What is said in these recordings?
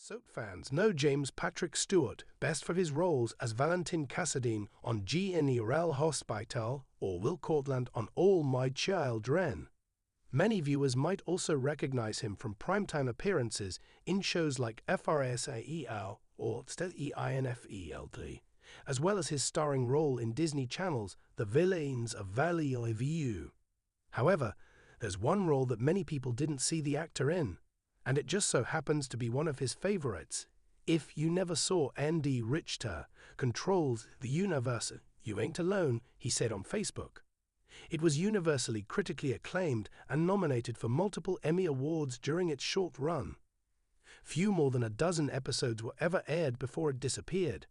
Soap fans know James Patrick Stewart best for his roles as Valentin Cassadine on Generalhospital or Will Courtland on All My Children. Many viewers might also recognize him from primetime appearances in shows like FRSAEL or STEINFELT, as well as his starring role in Disney Channel's The Villains of Valley of You. However, there's one role that many people didn't see the actor in, and it just so happens to be one of his favorites. If you never saw Andy Richter Controls the Universe, you ain't alone, he said on Facebook. It was universally critically acclaimed and nominated for multiple Emmy Awards during its short run. Few more than a dozen episodes were ever aired before it disappeared.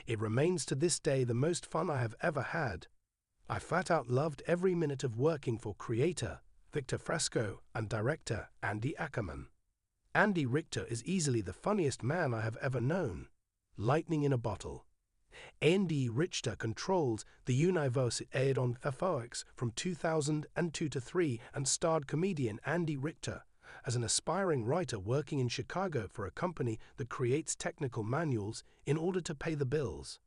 It remains to this day the most fun I have ever had. I flat out loved every minute of working for creator Victor Fresco and director Andy Ackerman. Andy Richter is easily the funniest man I have ever known. Lightning in a bottle. Andy Richter Controls the Universe aired on FX from 2002 to 3 and starred comedian Andy Richter as an aspiring writer working in Chicago for a company that creates technical manuals in order to pay the bills.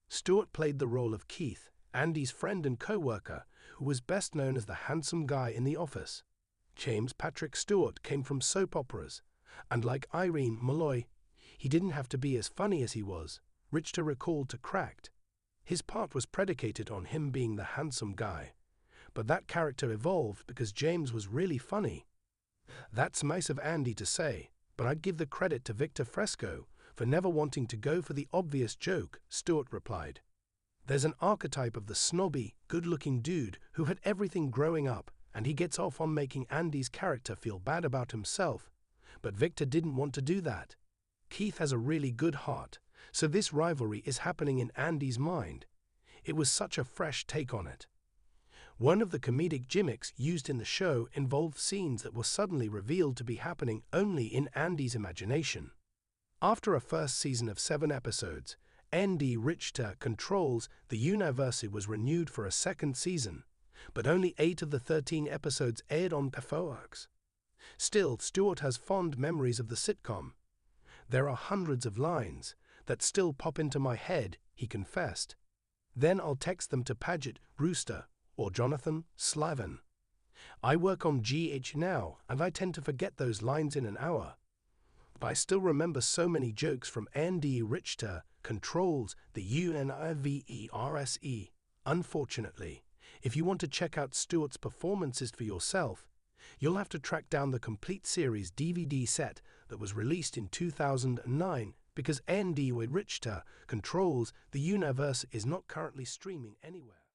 Stuart played the role of Keith, Andy's friend and co-worker, who was best known as the handsome guy in the office. James Patrick Stewart came from soap operas, and like Irene Malloy, he didn't have to be as funny as he was, Richter recalled to Cracked. His part was predicated on him being the handsome guy, but that character evolved because James was really funny. That's nice of Andy to say, but I'd give the credit to Victor Fresco for never wanting to go for the obvious joke, Stuart replied. There's an archetype of the snobby, good-looking dude who had everything growing up, and he gets off on making Andy's character feel bad about himself, but Victor didn't want to do that. Keith has a really good heart, so this rivalry is happening in Andy's mind. It was such a fresh take on it. One of the comedic gimmicks used in the show involved scenes that were suddenly revealed to be happening only in Andy's imagination. After a first season of 7 episodes, Andy Richter Controls the Universe was renewed for a second season, but only 8 of the 13 episodes aired on FX. Still, Stuart has fond memories of the sitcom. There are hundreds of lines that still pop into my head, he confessed. Then I'll text them to Paget Brewster or Jonathan Slavin. I work on GH now, and I tend to forget those lines in an hour. But I still remember so many jokes from Andy Richter Controls the Universe. Unfortunately, if you want to check out Stuart's performances for yourself, you'll have to track down the complete series DVD set that was released in 2009 because Andy Richter Controls the Universe is not currently streaming anywhere.